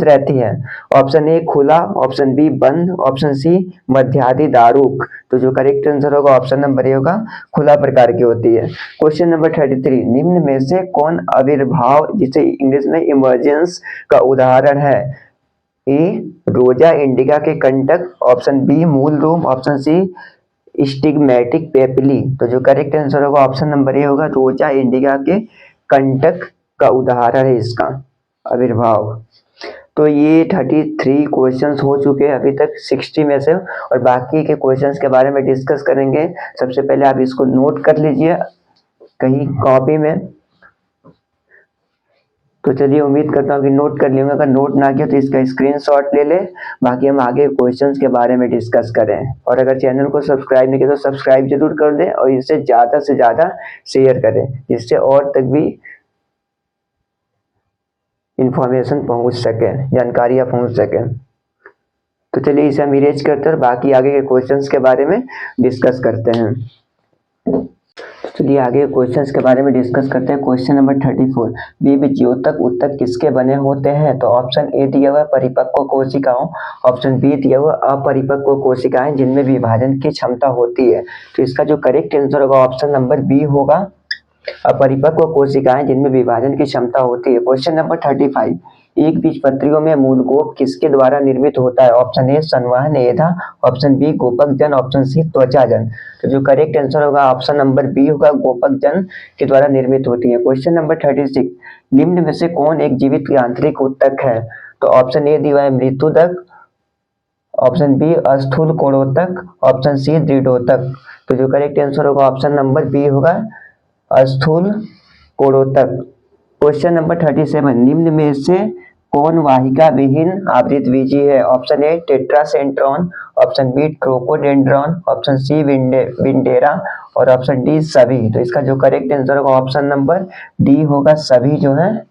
रहती है। ऑप्शन ए खुला, ऑप्शन बी बंद, ऑप्शन सी मध्यादि दारूक। तो जो करेक्ट आंसर होगा ऑप्शन नंबर ए होगा, खुला प्रकार की होती है। क्वेश्चन नंबर 33, निम्न में से कौन आविर्भाव जिसे इंग्लिश में इमर्जेंस का उदाहरण है। ए रोजा इंडिका के कंटक, ऑप्शन बी मूल रोम, ऑप्शन सी स्टिग्मेटिक पेपिली। तो जो करेक्ट आंसर होगा ऑप्शन नंबर ए होगा, रोजा इंडिका के कंटक का उदाहरण है इसका आविर्भाव। तो ये 33 क्वेश्चंस हो चुके हैं अभी तक 60 में से, और बाकी के क्वेश्चंस के बारे में डिस्कस करेंगे। सबसे पहले आप इसको नोट कर लीजिए कहीं कॉपी में। तो चलिए, उम्मीद करता हूँ कि नोट कर लिया। अगर नोट ना किया तो इसका स्क्रीनशॉट ले ले, बाकी हम आगे क्वेश्चंस के बारे में डिस्कस करें। और अगर चैनल को सब्सक्राइब नहीं किया तो सब्सक्राइब जरूर कर दें और इसे ज़्यादा से ज़्यादा शेयर करें, जिससे और तक भी इंफॉर्मेशन पहुंच सके, जानकारियाँ पहुंच सके। तो चलिए इसे हम इरेज करते हैं और बाकी आगे के क्वेश्चंस के बारे में डिस्कस करते हैं। चलिए आगे क्वेश्चंस के बारे में डिस्कस करते हैं। क्वेश्चन नंबर 34, द्विबीजोतक उत्तक किसके बने होते हैं। तो ऑप्शन ए दिया हुआ परिपक्व कोशिकाओं, ऑप्शन बी दिया हुआ अपरिपक्व कोशिकाएं जिनमें विभाजन की क्षमता होती है। तो इसका जो करेक्ट आंसर होगा ऑप्शन नंबर बी होगा, अपरिपक्व कोशिकाएं जिनमें विभाजन की क्षमता होती है। क्वेश्चन नंबर 35, एक बीजपत्रियों में मूलगोप किसके द्वारा निर्मित होता है। ऑप्शन ए संवहन एधा, ऑप्शन बी गोपक जन, ऑप्शन सी त्वचा जन। तो जो करेक्ट आंसर होगा ऑप्शन नंबर बी होगा, गोपक जन के द्वारा निर्मित होती है। क्वेश्चन नंबर 36, निम्न में से कौन एक जीवित यांत्रिक उत्तक है। तो ऑप्शन ए दिया है मृत्युदक, ऑप्शन बी अस्थूल कोणोत्तक, ऑप्शन सी दृढ़ोत्तक। तो जो करेक्ट आंसर होगा ऑप्शन नंबर बी होगा, अस्थूल कोणोत्तक। क्वेश्चन नंबर 37, निम्न में से कौन वाहिका विहीन आवृतबीजी है। Option A tetracentron, option B trochodendron, option C विंडेरा और ऑप्शन डी सभी। तो इसका जो करेक्ट आंसर होगा ऑप्शन नंबर डी होगा, सभी जो है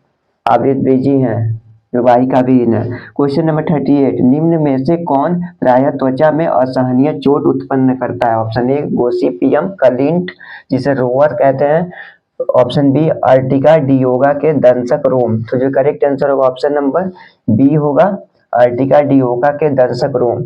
आवृतबीजी हैं, जो वाहिका विहीन है। क्वेश्चन नंबर 38, निम्न में से कौन प्रायः त्वचा में असहनीय चोट उत्पन्न करता है। ऑप्शन ए गोसिपियम कलिंट जिसे रोवर कहते हैं, ऑप्शन बी अर्टिका डियोगा के दंशक रोम। तो जो करेक्ट आंसर होगा ऑप्शन नंबर बी होगा, अर्टिका डियोगा के दंशक रोम।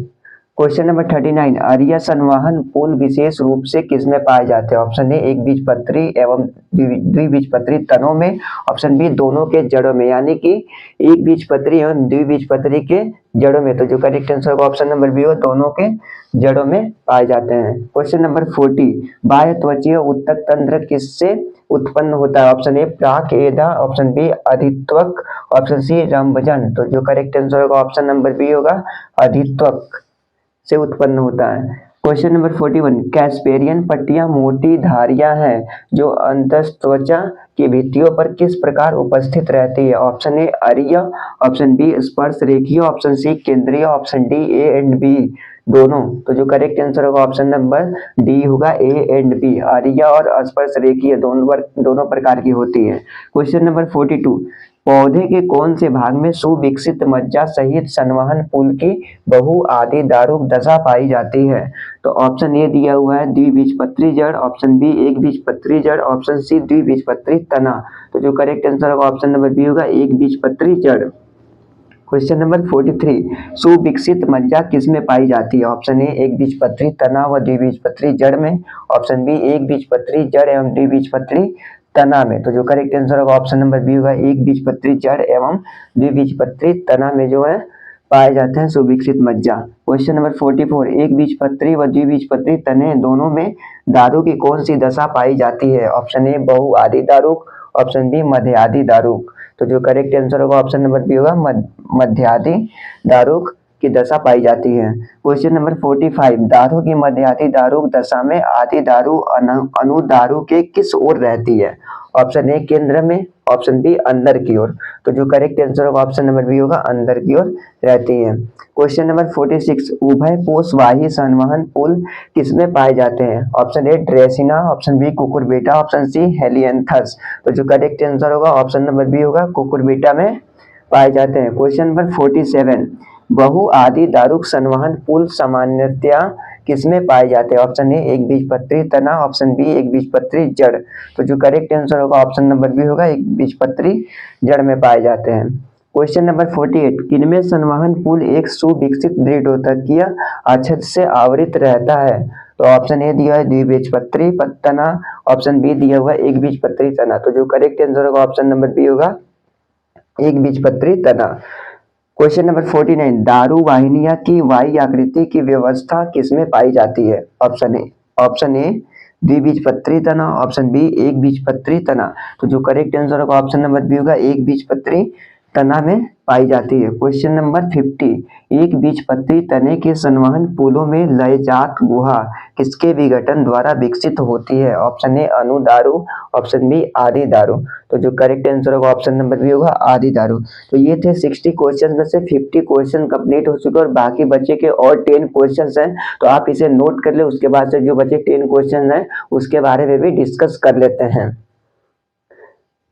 क्वेश्चन नंबर 39, अरिया संवहन पुल विशेष रूप से किसमें पाए जाते हैं। ऑप्शन ए एक बीजपत्री एवं द्विबीजपत्री तनों में, ऑप्शन बी दोनों के जड़ों में, यानी कि एक बीजपत्री एवं द्विबीजपत्री के जड़ों में। तो जो करेक्ट आंसर होगा ऑप्शन नंबर बी हो, दोनों के जड़ों में पाए जाते हैं। क्वेश्चन नंबर 40, बाह्य त्वचीय उत्तक तंत्र किससे उत्पन्न होता है। ऑप्शन ए प्राक एधा, ऑप्शन बी अधित्वक, ऑप्शन सी रंभजन। तो जो करेक्ट आंसर होगा ऑप्शन नंबर बी होगा, अधित्वक से उत्पन्न होता है। क्वेश्चन नंबर 41, कैस्पेरियन पट्टियां मोटी धारियां हैं जो अंतःत्वचा की भित्तियों पर किस प्रकार उपस्थित रहती है। ऑप्शन ए अरीय, ऑप्शन बी स्पर्श रेखीय, ऑप्शन सी केंद्रीय, option D A and B दोनों। तो जो करेक्ट आंसर होगा ऑप्शन नंबर डी होगा, ए एंड बी, अरीय और स्पर्श रेखीय दोनों प्रकार की होती है। क्वेश्चन नंबर 42, पौधे के कौन से भाग में सुविकसित मज्जा सहित संवहन पुल की बहु आदि दारुक दशा पाई जाती है। तो ऑप्शन ए दिया हुआ है द्विबीजपत्री जड़, ऑप्शन बी एक बीजपत्री जड़, ऑप्शन सी द्विबीजपत्री तना। तो जो करेक्ट आंसर होगा ऑप्शन नंबर बी होगा, एक बीजपत्री जड़। क्वेश्चन नंबर 43, सुविकसित मज्जा किसमें पाई जाती है। ऑप्शन ए एक बीजपत्री तना व द्विबीजपत्री जड़ में, ऑप्शन बी एक बीजपत्री जड़ एवं द्विबीजपत्री तना में। तो जो करेक्ट आंसर होगा ऑप्शन नंबर बी होगा, एक बीजपत्री जड़ एवं द्विबीजपत्री तना में जो है पाए जाते हैं सुविकसित मज्जा। क्वेश्चन नंबर 44, एक बीजपत्री व द्विबीजपत्री तने दोनों में दारू की कौन सी दशा पाई जाती है। ऑप्शन ए बहु आदि दारुक, ऑप्शन बी मध्यादि दारुक। तो जो करेक्ट आंसर होगा ऑप्शन नंबर बी होगा, मध्यादि दारुक की दशा पाई जाती है। क्वेश्चन नंबर 45, दारू की मध्यादि दारुक दशा में आदि दारू अनुदारू के किस ओर रहती है। ऑप्शन ए केंद्र में, ऑप्शन बी अंदर की ओर। तो जो करेक्ट आंसर होगा ऑप्शन नंबर बी होगा, अंदर की ओर रहती है। क्वेश्चन नंबर 46, उभय पोषवाही संवहन पुल किसमें पाए जाते हैं। Option A dracaena, option B cucurbita, option C helianthus. तो जो करेक्ट आंसर होगा ऑप्शन नंबर बी होगा, कुकुरबिटा में पाए जाते हैं। क्वेश्चन नंबर 47, बहु आदि दारुक संवहन पुल सामान्यतया किसमें पाए जाते हैं? ऑप्शन ए एक बीजपत्री तना, ऑप्शन बी एक बीजपत्री जड़। तो जो करेक्ट आंसर होगा ऑप्शन नंबर बी होगा, एक बीजपत्री जड़ में पाए जाते हैं। क्वेश्चन नंबर 48, किनमें संवहन पुल एक सुविकसित दृढ़ोतकीय आच्छादित से आवृत रहता है? तो ऑप्शन ए दिया है द्विबीजपत्री तना, ऑप्शन बी दिया हुआ है एक बीजपत्री तना। तो जो करेक्ट आंसर होगा ऑप्शन नंबर बी होगा, एक बीजपत्री तना। क्वेश्चन नंबर 49, दारू वाहिनियां की वाई आकृति की व्यवस्था किसमें पाई जाती है? ऑप्शन ए द्विबीजपत्री तना, ऑप्शन बी एक बीजपत्री तना। तो जो करेक्ट आंसर होगा ऑप्शन नंबर बी होगा, एक बीजपत्री तना में पाई जाती है। क्वेश्चन नंबर 50, एक बीजपत्री तने के संवहन पुलों में लयजात गुहा किसके विघटन द्वारा विकसित होती है? ऑप्शन ए अनुदारू, ऑप्शन बी आदि दारू। तो जो करेक्ट आंसर होगा ऑप्शन नंबर बी होगा, आदि दारू। तो ये थे 60 क्वेश्चन में से 50 क्वेश्चन कंप्लीट हो चुके और बाकी बचे के और 10 क्वेश्चन हैं। तो आप इसे नोट कर ले, उसके बाद से जो बचे 10 क्वेश्चन हैं उसके बारे में भी डिस्कस कर लेते हैं।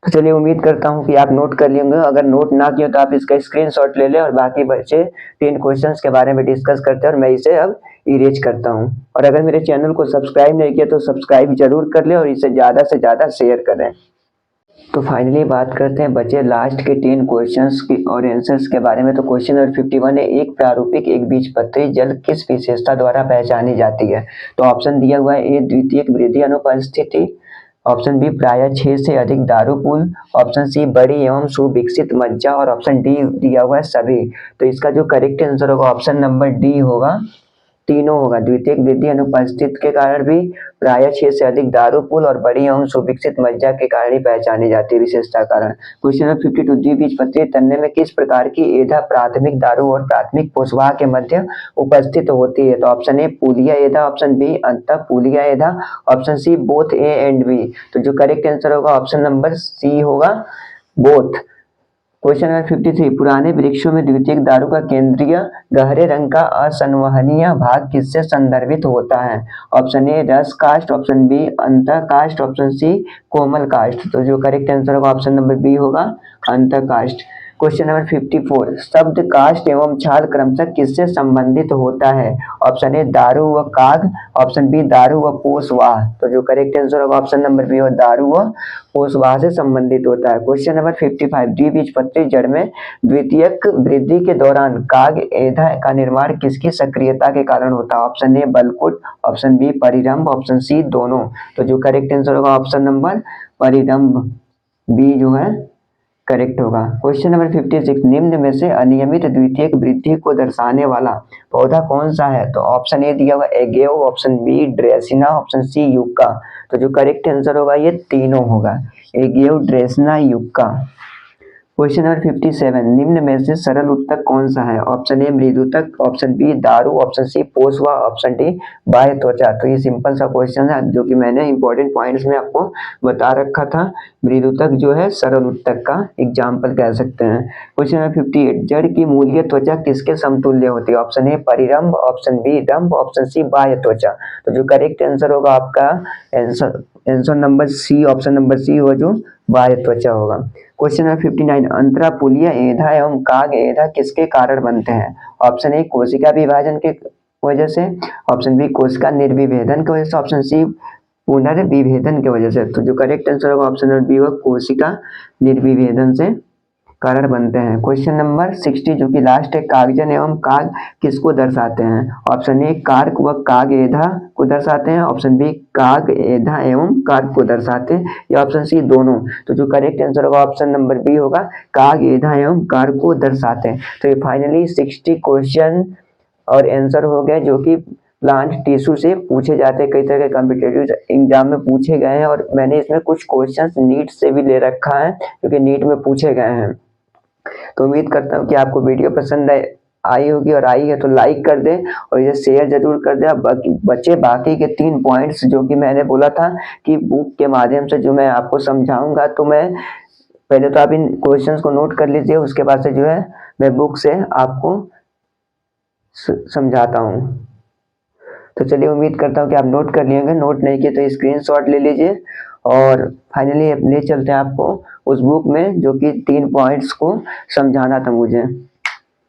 तो चलिए, उम्मीद करता हूं कि आप नोट कर लिए होंगे। अगर नोट ना किए तो आप इसका स्क्रीनशॉट ले लें और बाकी बचे 10 क्वेश्चंस के बारे में डिस्कस करते हैं और मैं इसे अब इरेज करता हूं। और अगर मेरे चैनल को सब्सक्राइब नहीं किया तो सब्सक्राइब जरूर कर लें और इसे ज़्यादा से ज़्यादा शेयर करें। तो फाइनली बात करते हैं बचे लास्ट के 10 क्वेश्चंस की और आंसर्स के बारे में। तो क्वेश्चन नंबर 51 है, एक प्रारूपिक एक बीजपत्री जल किस विशेषता द्वारा पहचानी जाती है? तो ऑप्शन दिया हुआ है ए द्वितीयक वृद्धि अनुपस्थिति, ऑप्शन बी प्रायः 6 से अधिक दारू पुल, ऑप्शन सी बड़ी एवं सुविकसित मज्जा और ऑप्शन डी दिया हुआ है सभी। तो इसका जो करेक्ट आंसर होगा ऑप्शन नंबर डी होगा, तीनों होगा। द्वितीयक वृद्धि अनुपस्थित के कारण भी, प्रायः 6 से अधिक दारू पुल और बड़ी एवं सुविकसित मज्जा के कारण ही पहचानी जाती है विशेषता कारण। क्वेश्चन नंबर 52, द्विबीजपत्री तन्ने में किस प्रकार की एधा प्राथमिक दारू और प्राथमिक पोषवाह के मध्य उपस्थित होती है? तो ऑप्शन ए पूलिया एधा, ऑप्शन बी अंतः पूलिया एधा, option C both A and B. तो जो करेक्ट आंसर होगा ऑप्शन नंबर सी होगा, बोथ। क्वेश्चन नंबर 53, पुराने वृक्षों में द्वितीयक दारू का केंद्रीय गहरे रंग का असंवहनीय भाग किससे संदर्भित होता है? ऑप्शन ए रस काष्ठ, ऑप्शन बी अंतः काष्ठ, ऑप्शन सी कोमल काष्ठ। तो जो करेक्ट आंसर होगा ऑप्शन नंबर बी होगा, अंतः काष्ठ। क्वेश्चन नंबर 54, शब्द काष्ठ एवं छाल क्रमशः किससे संबंधित होता है? ऑप्शन ए दारू व काग, ऑप्शन बी दारू व पोषवाह। तो जो करेक्ट आंसर होगा ऑप्शन नंबर बी होगा, दारू व पोषवाह से संबंधित होता है। क्वेश्चन नंबर 55, द्विबीजपत्री जड़ में द्वितीयक वृद्धि के दौरान काग एधा का निर्माण किसकी सक्रियता के कारण होता है? ऑप्शन ए बलकुट, ऑप्शन बी परिरंभ, ऑप्शन सी दोनों। तो जो करेक्ट आंसर होगा ऑप्शन नंबर परिरंभ, बी जो है करेक्ट होगा। क्वेश्चन नंबर 56, निम्न में से अनियमित द्वितीयक वृद्धि को दर्शाने वाला पौधा कौन सा है? तो ऑप्शन ए दिया हुआ agave, option B dracaena, option C yucca. तो जो करेक्ट आंसर होगा ये तीनों होगा, agave, dracaena, yucca. Question number 57, निम्न में से सरल उत्तक कौन सा है? ऑप्शन ए मृदुतक, ऑप्शन बी दारू, ऑप्शन सी पोषवाह, ऑप्शन डी बाह्य त्वचा। तो ये सिंपल सा क्वेश्चन है जो कि मैंने इंपॉर्टेंट पॉइंट्स में आपको बता रखा था। मृदुतक जो है सरल उत्तक का एग्जाम्पल कह सकते हैं। क्वेश्चन नंबर 58, जड़ की मूलीय त्वचा किसके समतुल्य होती है? ऑप्शन ए परिरंभ, ऑप्शन बी रंभ, ऑप्शन सी बाह्य त्वचा। तो जो करेक्ट आंसर होगा आपका answer number C, option number C होगा जो बाह्य त्वचा होगा। क्वेश्चन नंबर 59, अंतरापुलीय एधा एवं काग एधा किसके कारण बनते हैं? ऑप्शन ए कोशिका विभाजन के वजह से, ऑप्शन बी कोशिका निर्विभेदन की वजह से, ऑप्शन सी पुनर्विभेदन की वजह से। तो जो करेक्ट आंसर होगा ऑप्शन नंबर बी होगा, कोशिका निर्विभेदन से कारण बनते हैं। क्वेश्चन नंबर 60 जो कि लास्ट है, कागजन एवं काग किसको दर्शाते हैं? ऑप्शन ए कार्क व काग एधा को दर्शाते हैं, ऑप्शन बी काग एधा एवं कार्क को दर्शाते हैं, या ऑप्शन सी दोनों। तो जो करेक्ट आंसर होगा ऑप्शन नंबर बी होगा, काग एधा एवं कार्क को दर्शाते हैं। तो ये फाइनली 60 क्वेश्चन और आंसर हो गए जो कि प्लांट टिश्यू से पूछे जाते हैं, कई तरह के कॉम्पिटेटिव एग्जाम में पूछे गए हैं और मैंने इसमें कुछ क्वेश्चंस नीट से भी ले रखा है क्योंकि नीट में पूछे गए हैं। तो उम्मीद करता हूँ कि आपको वीडियो पसंद आई होगी और आई है तो लाइक कर दें और इसे शेयर जरूर कर दें। बच्चे बाकी के 3 पॉइंट्स जो कि मैंने बोला था कि बुक के माध्यम से जो मैं आपको समझाऊंगा, तो मैं पहले तो आप इन क्वेश्चंस को नोट कर लीजिए, उसके बाद से जो है मैं बुक से आपको समझाता हूँ। तो चलिए, उम्मीद करता हूँ कि आप नोट कर लिएंगे, नोट नहीं किए तो स्क्रीनशॉट ले लीजिए और फाइनली ले चलते हैं आपको उस बुक में जो कि 3 पॉइंट्स को समझाना था मुझे।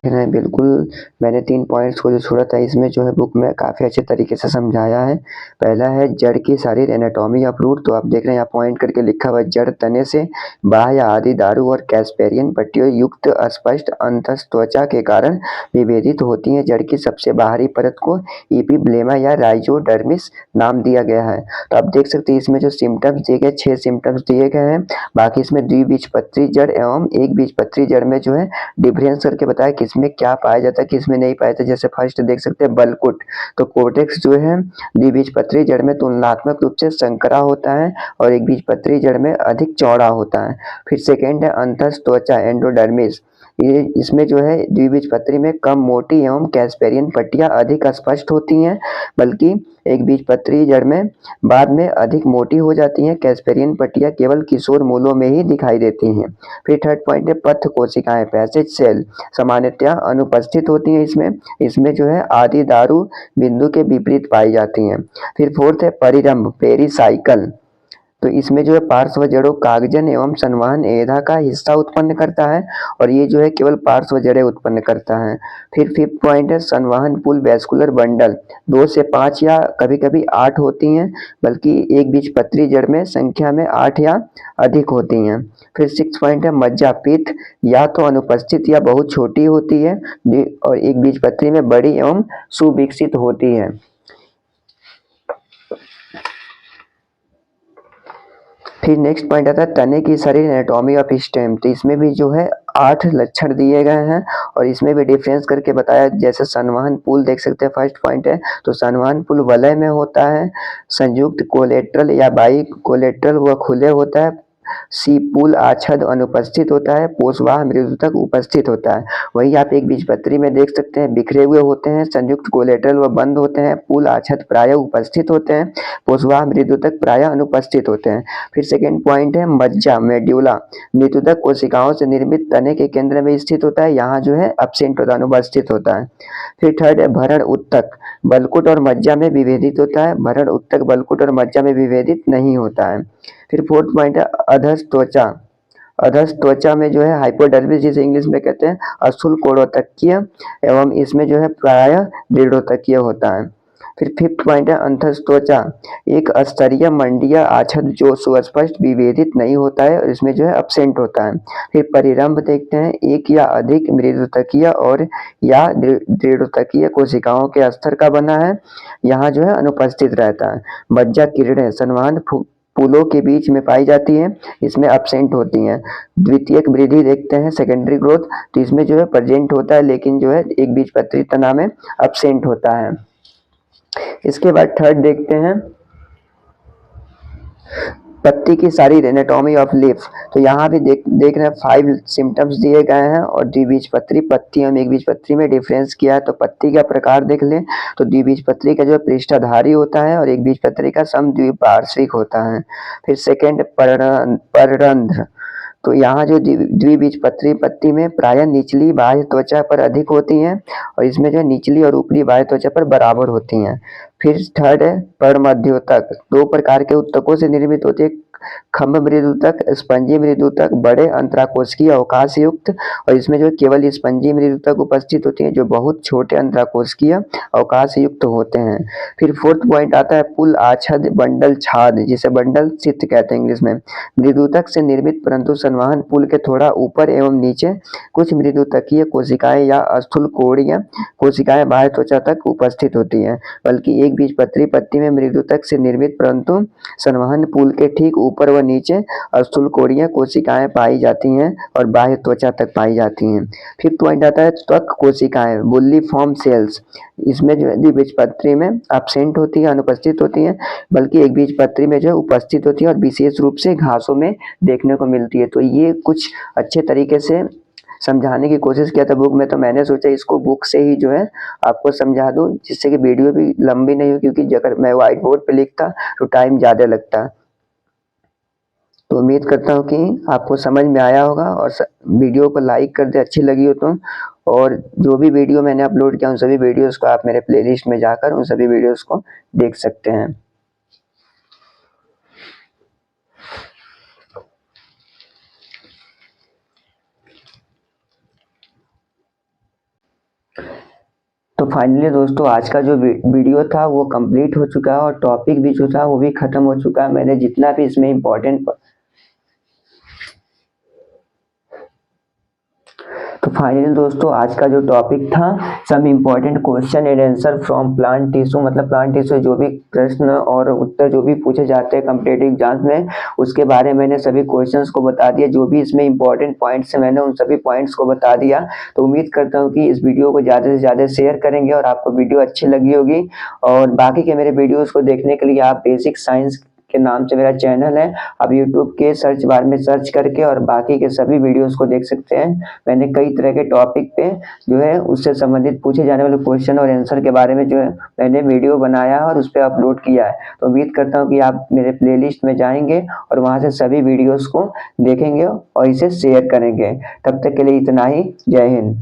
है बिल्कुल। मैंने 3 पॉइंट्स को जो छोड़ा था इसमें जो है बुक में काफ़ी अच्छे तरीके से समझाया है। पहला है जड़ की सारी एनाटॉमी ऑफ रूट, तो आप देख रहे हैं यहाँ पॉइंट करके लिखा हुआ है, जड़ तने से बाह्य आदि दारू और कैस्पेरियन पट्टियों युक्त अस्पष्ट अंतस्थ त्वचा के कारण विभेदित होती हैं। जड़ की सबसे बाहरी परत को इपिब्लेमा या राइजोडर्मिस नाम दिया गया है। तो आप देख सकते हैं इसमें जो सिम्टम्स दिए गए 6 सिम्टम्स दिए गए हैं। बाकी इसमें द्विबीजपत्री जड़ एवं एक बीजपत्री जड़ में जो है डिफरेंस करके बताया किसमें क्या पाया जाता है किसमें नहीं पाया जाता। जैसे फर्स्ट देख सकते हैं बलकुट, तो कोर्टेक्स जो है द्विबीजपत्री जड़ में तुलनात्मक रूप से संकरा होता है और एक बीजपत्री जड़ में अधिक चौड़ा होता है। फिर सेकेंड है अंतस्थ त्वचा एंडोडर्मिस, ये इसमें जो है द्विबीजपत्री में कम मोटी एवं कैस्पेरियन पट्टियां अधिक स्पष्ट होती हैं, बल्कि एक बीजपत्री जड़ में बाद में अधिक मोटी हो जाती हैं। कैस्पेरियन पट्टियां केवल किशोर मूलों में ही दिखाई देती हैं। फिर थर्ड पॉइंट है पथ कोशिकाएं पैसेज सेल, सामान्यतया अनुपस्थित होती हैं इसमें। इसमें जो है आदि दारू बिंदु के विपरीत पाई जाती हैं। फिर फोर्थ है परिरंभ पेरिसाइकल, तो इसमें जो है पार्श्व जड़ों कागजन एवं संवहन एधा का हिस्सा उत्पन्न करता है और ये जो है केवल पार्श्व जड़ें उत्पन्न करता है। फिर फिफ्थ पॉइंट है संवहन पुल वैस्कुलर बंडल, 2 से 5 या कभी कभी 8 होती हैं, बल्कि एक बीजपत्री जड़ में संख्या में 8 या अधिक होती हैं। फिर सिक्स पॉइंट है मज्जा पित्त, या तो अनुपस्थित या बहुत छोटी होती है और एक बीजपत्री में बड़ी एवं सुविकसित होती है। फिर नेक्स्ट पॉइंट आता है तने की शरीर एनाटॉमी ऑफ स्टेम, तो इसमें भी जो है 8 लक्षण दिए गए हैं और इसमें भी डिफरेंस करके बताया। जैसे संवहन पुल देख सकते हैं फर्स्ट पॉइंट है, तो संवहन पुल वलय में होता है, संयुक्त कोलेट्रल या बाई कोलेट्रल वह खुले होता है, सी पुल आच्छद अनुपस्थित होता है, पोषवाह मृदु तक उपस्थित होता है। वही आप एक बीजपत्री में देख सकते हैं बिखरे हुए होते हैं, संयुक्त कोलेट्रल व बंद होते हैं, पुल आच्छद प्राय उपस्थित होते हैं, पोषवाह मृदु तक प्राय अनुपस्थित होते हैं। फिर सेकेंड पॉइंट है मज्जा मेड्यूला, मृदुतक कोशिकाओं से निर्मित तने के केंद्र में स्थित होता है, यहाँ जो है एब्सेंट होता है अनुपस्थित होता है। फिर थर्ड है भरण उत्तक, बलकुट और मज्जा में विभेदित होता है, भरण उत्तक बलकुट और मज्जा में विभेदित नहीं होता है। फिर फोर्थ पॉइंट है अधस त्वचा, अधस त्वचा में जो है हाइपोडर्मिस जिसे इंग्लिश में कहते हैं अस्थूल कोड़ोतकीय एवं इसमें जो है प्राय दृढ़ोतकीय होता है। फिर फिफ्थ पॉइंट है अंतस्थ त्वचा, एक स्तरीय मंडीय आच्छद जो सुस्पष्ट विभेदित नहीं होता है और इसमें जो है एब्सेंट होता है। फिर परिरंभ देखते हैं, एक या अधिक मृदुतकीय और या दृढ़ोतकीय कोशिकाओं के स्तर का बना है, यहाँ जो है अनुपस्थित रहता है। मज्जा किरणें संवहन पुलों के बीच में पाई जाती हैं, इसमें एब्सेंट होती हैं। द्वितीयक वृद्धि देखते हैं सेकेंडरी ग्रोथ, तो इसमें जो है प्रेजेंट होता है लेकिन जो है एक बीजपत्री तना में एब्सेंट होता है। इसके बाद थर्ड देखते हैं पत्ती की सारी एनाटॉमी ऑफ लीफ, तो यहाँ भी देख रहे हैं 5 सिम्टम्स दिए गए हैं और द्विबीजपत्री पत्ती हम एक बीजपत्री में डिफरेंस किया है। तो पत्ती का प्रकार देख लें, तो द्विबीजपत्री का जो है पृष्ठधारी होता है और एक बीजपत्री का समद्विपार्श्विक होता है। फिर सेकेंड पररंध्र, तो यहाँ जो द्विबीजपत्री पत्ती में प्राय निचली बाह्य त्वचा पर अधिक होती हैं और इसमें जो निचली और ऊपरी बाह्य त्वचा पर बराबर होती हैं। फिर थर्ड है परमध्योतक, 2 प्रकार के उत्तकों से निर्मित होती है, खम्भ मृदुतक स्पंजी मृदुतक बड़े अंतराकोशिकीय अवकाश युक्त, और इसमें जो केवल स्पंजी मृदुतक उपस्थित होती है जो बहुत छोटे अंतराकोशिकीय अवकाश युक्त होते हैं। फिर फोर्थ पॉइंट आता है पुल आच्छद बंडल छाद, जिसे बंडल चित्त कहते हैं इंग्लिश में, मृदुतक से निर्मित परंतु संवहन पुल के थोड़ा ऊपर एवं नीचे कुछ मृदुतकीय कोशिकाएं या स्थूल कोणीय कोशिकाएं बाह्य त्वचा तक उपस्थित होती हैं, बल्कि एक बीजपत्री पत्ती में मृदुतक से निर्मित परंतु संवहन पुल के ठीक ऊपर व नीचे स्थूल कोणीय कोशिकाएं पाई जाती हैं और बाह्य त्वचा तक पाई जाती हैं। फिफ्थ पॉइंट आता है त्वक कोशिकाएं बुल्ली फॉर्म सेल्स, इसमें जो है द्विबीजपत्री में एब्सेंट होती है अनुपस्थित होती हैं, बल्कि एक बीजपत्री में जो है उपस्थित होती है और विशेष रूप से घासों में देखने को मिलती है। तो ये कुछ अच्छे तरीके से समझाने की कोशिश किया था बुक में, तो मैंने सोचा इसको बुक से ही जो है आपको समझा दूं, जिससे कि वीडियो भी लंबी नहीं हो, क्योंकि अगर मैं व्हाइट बोर्ड पे लिखता तो टाइम ज़्यादा लगता। तो उम्मीद करता हूँ कि आपको समझ में आया होगा और वीडियो को लाइक कर दे अच्छी लगी हो तो, और जो भी वीडियो मैंने अपलोड किया उन सभी वीडियोस को आप मेरे प्लेलिस्ट में जाकर उन सभी वीडियोस को देख सकते हैं। तो फाइनली दोस्तों आज का जो वीडियो था वो कंप्लीट हो चुका है और टॉपिक भी जो था वो भी ख़त्म हो चुका है। मैंने जितना भी इसमें इम्पोर्टेंट तो फाइनली दोस्तों आज का जो टॉपिक था some important question and answer from plant tissue, मतलब प्लांट टिश्यू जो भी प्रश्न और उत्तर जो भी पूछे जाते हैं कॉम्पिटिटिव एग्जाम्स में, उसके बारे में मैंने सभी क्वेश्चंस को बता दिया। जो भी इसमें इंपॉर्टेंट पॉइंट्स हैं मैंने उन सभी पॉइंट्स को बता दिया। तो उम्मीद करता हूँ कि इस वीडियो को ज़्यादा से ज़्यादा शेयर करेंगे और आपको वीडियो अच्छी लगी होगी। और बाकी के मेरे वीडियोज़ को देखने के लिए आप बेसिक साइंस के नाम से मेरा चैनल है, आप यूट्यूब के सर्च बार में सर्च करके और बाकी के सभी वीडियोस को देख सकते हैं। मैंने कई तरह के टॉपिक पे जो है उससे संबंधित पूछे जाने वाले क्वेश्चन और आंसर के बारे में जो है मैंने वीडियो बनाया और उस पर अपलोड किया है। तो उम्मीद करता हूँ कि आप मेरे प्लेलिस्ट में जाएंगे और वहाँ से सभी वीडियोस को देखेंगे और इसे शेयर करेंगे। तब तक के लिए इतना ही। जय हिंद।